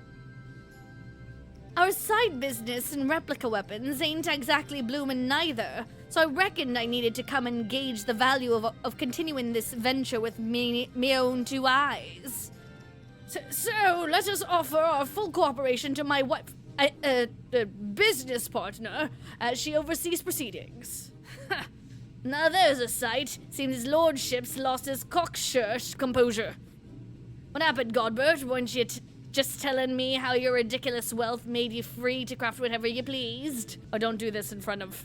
Our side business and replica weapons ain't exactly bloomin' neither, so I reckoned I needed to come and gauge the value of continuing this venture with me own two eyes. So let us offer our full cooperation to my wife, business partner, as she oversees proceedings. Now there's a sight. Seems his lordship's lost his cockshirt composure. What happened, Godbert? Weren't you just telling me how your ridiculous wealth made you free to craft whatever you pleased? Oh, don't do this in front of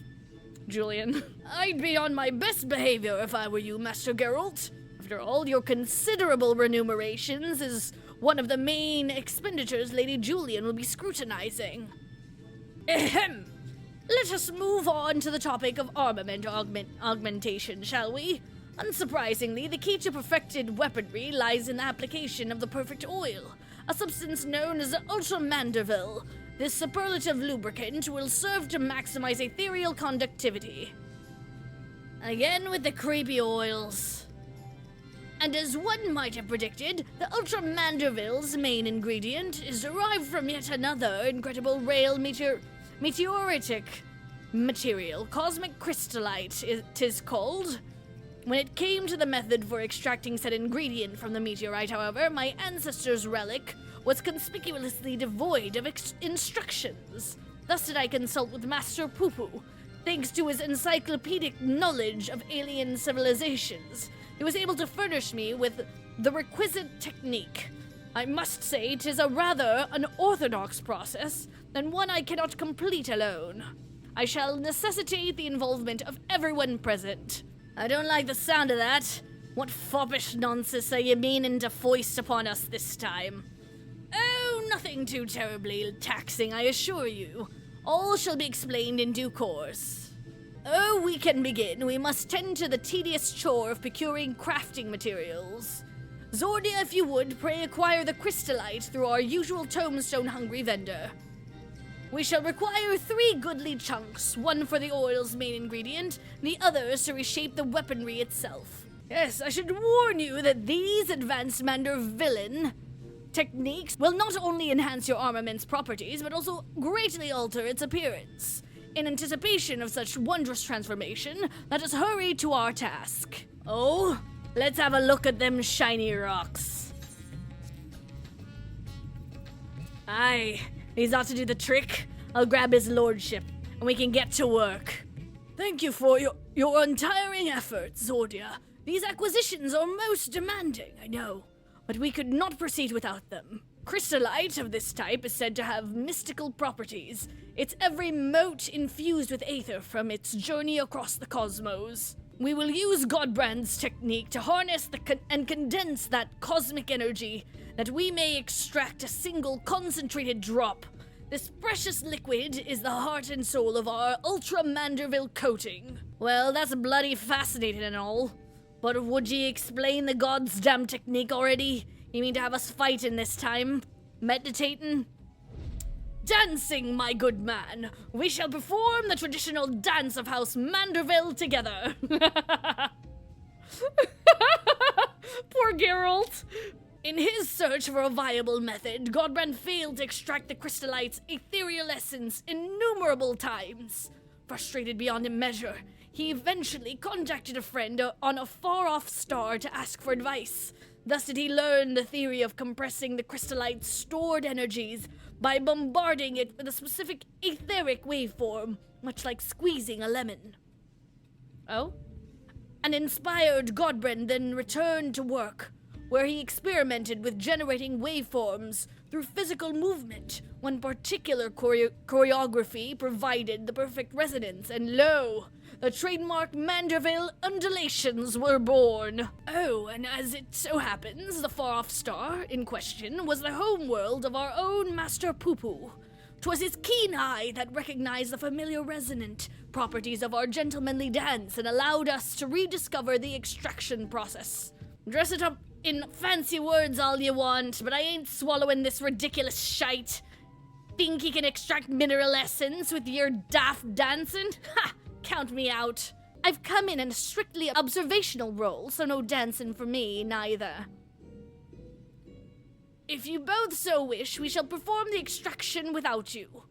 Julian. I'd be on my best behavior if I were you, Master Geralt. After all, your considerable remunerations is one of the main expenditures Lady Julian will be scrutinizing. Ahem. Let us move on to the topic of armament augmentation, shall we? Unsurprisingly, the key to perfected weaponry lies in the application of the perfect oil, a substance known as the Ultramanderville. This superlative lubricant will serve to maximize ethereal conductivity. Again with the creepy oils. And as one might have predicted, the Ultramanderville's main ingredient is derived from yet another incredible rare meteoritic material, cosmic crystallite, 'tis called. When it came to the method for extracting said ingredient from the meteorite, however, my ancestor's relic was conspicuously devoid of instructions. Thus did I consult with Master Pupu. Thanks to his encyclopedic knowledge of alien civilizations, he was able to furnish me with the requisite technique. I must say 'tis a rather unorthodox process, and one I cannot complete alone. I shall necessitate the involvement of everyone present. I don't like the sound of that. What foppish nonsense are you meaning to foist upon us this time? Oh, nothing too terribly taxing, I assure you. All shall be explained in due course. Oh, we can begin. We must tend to the tedious chore of procuring crafting materials. Zordia, if you would, pray acquire the crystallite through our usual tombstone-hungry vendor. We shall require 3 goodly chunks, one for the oil's main ingredient, and the others to reshape the weaponry itself. Yes, I should warn you that these advanced Mandervillian techniques will not only enhance your armament's properties, but also greatly alter its appearance. In anticipation of such wondrous transformation, let us hurry to our task. Oh, let's have a look at them shiny rocks. Aye, he's ought to do the trick. I'll grab his lordship, and we can get to work. Thank you for your untiring efforts, Zordia. These acquisitions are most demanding, I know, but we could not proceed without them. Crystallite of this type is said to have mystical properties, its every mote infused with aether from its journey across the cosmos. We will use Godbrand's technique to harness and condense that cosmic energy, that we may extract a single concentrated drop. This precious liquid is the heart and soul of our Ultra Manderville coating. Well, that's bloody fascinating and all, but would ye explain the god's damn technique already? You mean to have us fighting this time? Meditating? Dancing, my good man! We shall perform the traditional dance of House Manderville together! Poor Geralt! In his search for a viable method, Godbrand failed to extract the crystallite's ethereal essence innumerable times. Frustrated beyond measure, he eventually contacted a friend on a far-off star to ask for advice. Thus did he learn the theory of compressing the crystallite's stored energies by bombarding it with a specific etheric waveform, much like squeezing a lemon. Oh? An inspired Godbrand then returned to work, where he experimented with generating waveforms through physical movement. One particular choreography provided the perfect resonance, and lo, the trademark Manderville undulations were born. Oh, and as it so happens, the far-off star in question was the homeworld of our own Master Pupu. 'Twas his keen eye that recognized the familiar resonant properties of our gentlemanly dance and allowed us to rediscover the extraction process. Dress it up in fancy words all you want, but I ain't swallowing this ridiculous shite. Think you can extract mineral essence with your daft dancing? Ha! Count me out. I've come in a strictly observational role, so no dancing for me, neither. If you both so wish, we shall perform the extraction without you.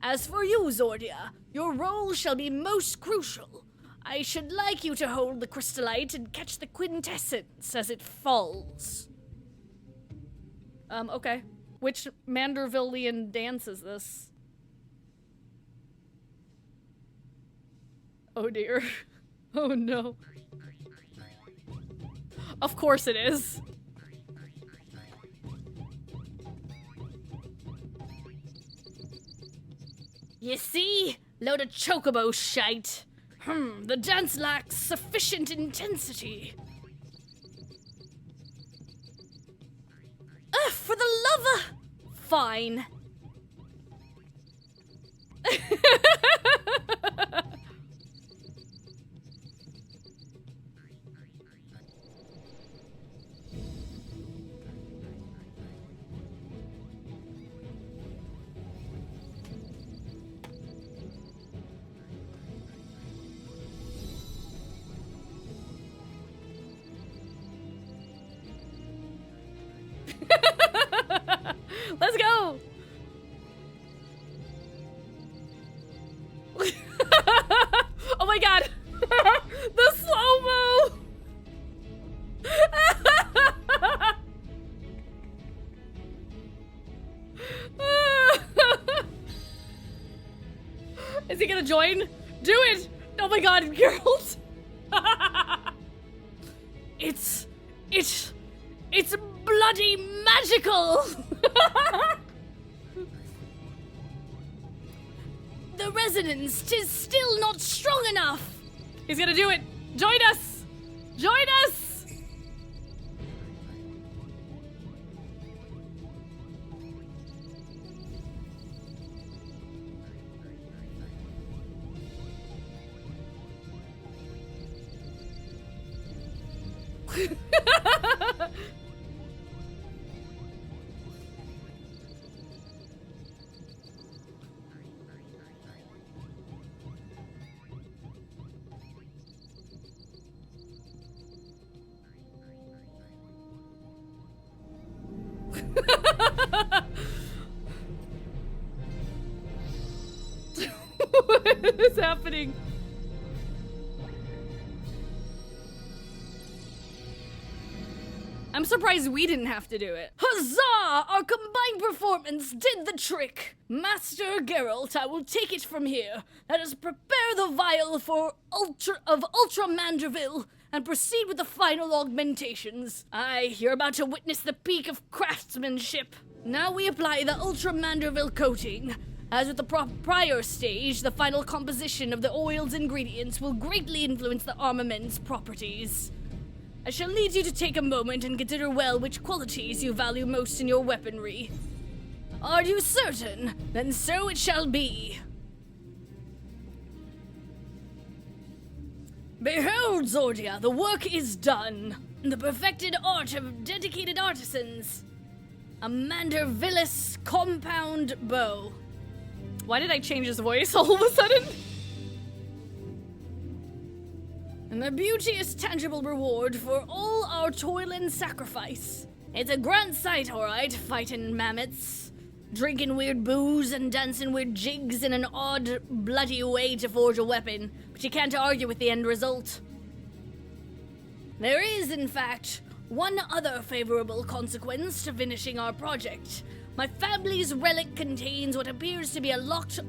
As for you, Zordia, your role shall be most crucial. I should like you to hold the crystallite and catch the quintessence as it falls. Okay. Which Mandervillian dance is this? Oh dear. Oh no. Of course it is. You see? Load of chocobo shite. The dance lacks sufficient intensity. For the love of... Fine. Let's go! Is he gonna join? Do it! Oh my god, Geralt! It's bloody magical! The resonance, 'tis still not strong enough! He's gonna do it! Join us! Join us! What is happening? I'm surprised we didn't have to do it. Huzzah! Our combined performance did the trick! Master Geralt, I will take it from here. Let us prepare the vial for Ultra Manderville and proceed with the final augmentations. Aye, you're about to witness the peak of craftsmanship. Now we apply the Ultra Manderville coating. As with the prior stage, the final composition of the oil's ingredients will greatly influence the armament's properties. I shall need you to take a moment and consider well which qualities you value most in your weaponry. Are you certain? Then so it shall be. Behold, Zordia, the work is done. The perfected art of dedicated artisans. A Mandervillis compound bow. Why did I change his voice all of a sudden? And a beauteous tangible reward for all our toil and sacrifice. It's a grand sight, alright, fighting mammoths, drinking weird booze and dancing weird jigs in an odd, bloody way to forge a weapon, but you can't argue with the end result. There is, in fact, one other favorable consequence to finishing our project. My family's relic contains what appears to be a locked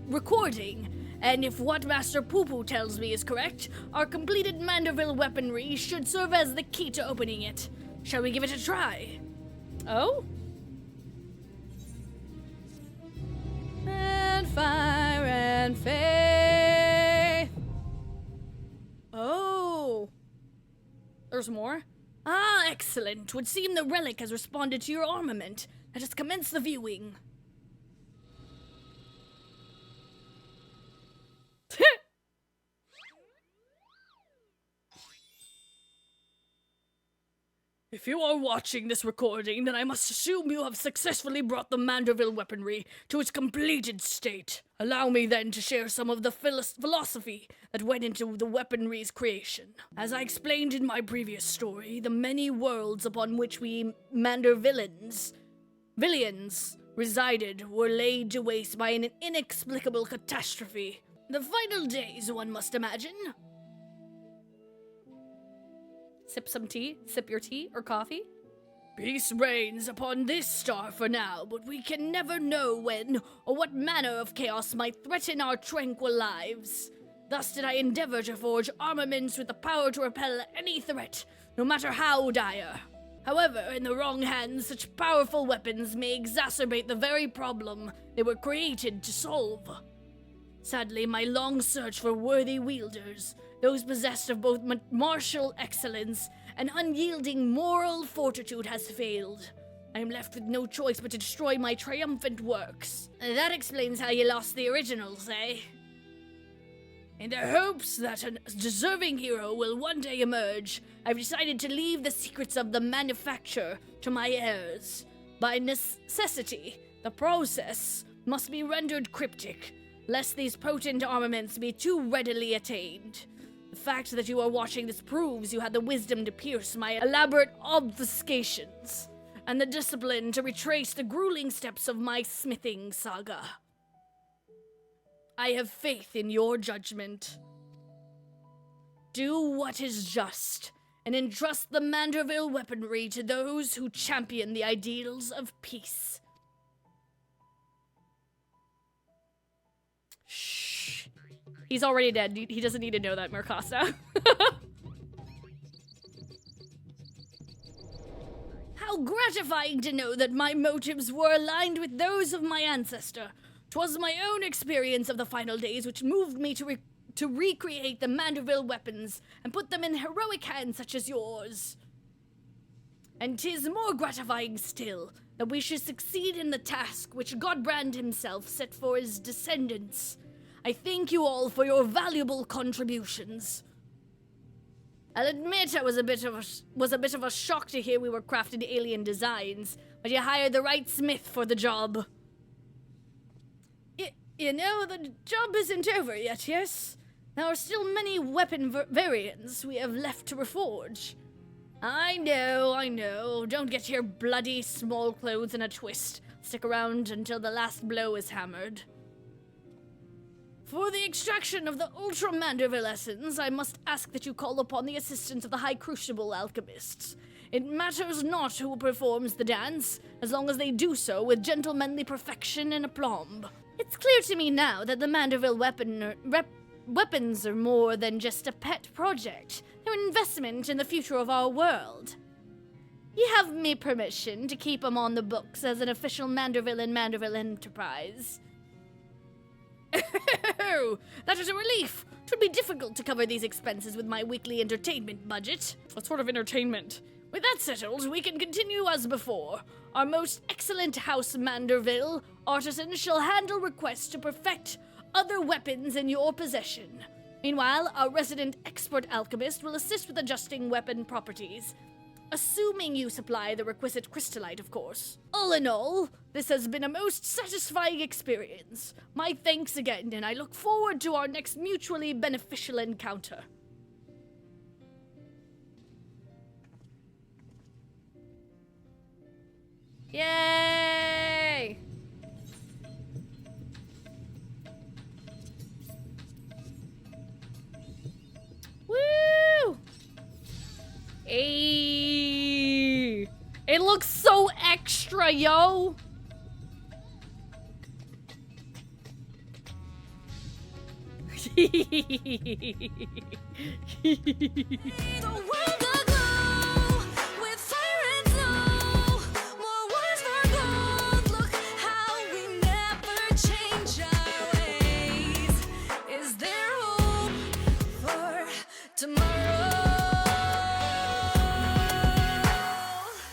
recording, and if what Master Pupu tells me is correct, our completed Manderville weaponry should serve as the key to opening it. Shall we give it a try? Oh? And fire and faith. Oh. There's more? Ah, excellent. Would seem the relic has responded to your armament. Let us commence the viewing. If you are watching this recording, then I must assume you have successfully brought the Manderville weaponry to its completed state. Allow me then to share some of the philosophy that went into the weaponry's creation. As I explained in my previous story, the many worlds upon which we Mandervillians resided were laid to waste by an inexplicable catastrophe. The final days, one must imagine. Sip some tea, sip your tea or coffee. Peace reigns upon this star for now, but we can never know when or what manner of chaos might threaten our tranquil lives. Thus did I endeavor to forge armaments with the power to repel any threat, no matter how dire. However, in the wrong hands, such powerful weapons may exacerbate the very problem they were created to solve. Sadly, my long search for worthy wielders, those possessed of both martial excellence and unyielding moral fortitude, has failed. I am left with no choice but to destroy my triumphant works. That explains how you lost the originals, eh? In the hopes that a deserving hero will one day emerge, I've decided to leave the secrets of the manufacture to my heirs. By necessity, the process must be rendered cryptic, lest these potent armaments be too readily attained. The fact that you are watching this proves you had the wisdom to pierce my elaborate obfuscations, and the discipline to retrace the grueling steps of my smithing saga. I have faith in your judgment. Do what is just, and entrust the Manderville weaponry to those who champion the ideals of peace. Shh. He's already dead. He doesn't need to know that, Mercasta. How gratifying to know that my motives were aligned with those of my ancestor. 'Twas my own experience of the final days which moved me to recreate the Manderville weapons and put them in heroic hands such as yours. And 'tis more gratifying still that we should succeed in the task which Godbrand himself set for his descendants. I thank you all for your valuable contributions. I'll admit I was a bit of a shock to hear we were crafting alien designs, but you hired the right smith for the job. You know, the job isn't over yet, yes? There are still many weapon variants we have left to reforge. I know. Don't get your bloody small clothes in a twist. Stick around until the last blow is hammered. For the extraction of the Ultra Manderville essence, I must ask that you call upon the assistance of the High Crucible Alchemists. It matters not who performs the dance, as long as they do so with gentlemanly perfection and aplomb. It's clear to me now that the Manderville weapons are more than just a pet project. They're an investment in the future of our world. You have me permission to keep them on the books as an official Manderville and Manderville enterprise. Oh, that is a relief. It would be difficult to cover these expenses with my weekly entertainment budget. What sort of entertainment? With that settled, we can continue as before. Our most excellent House Manderville artisan shall handle requests to perfect other weapons in your possession. Meanwhile, our resident expert alchemist will assist with adjusting weapon properties. Assuming you supply the requisite crystallite, of course. All in all, this has been a most satisfying experience. My thanks again, and I look forward to our next mutually beneficial encounter. Yay! Woo! Ayy! It looks so extra, yo! Tomorrow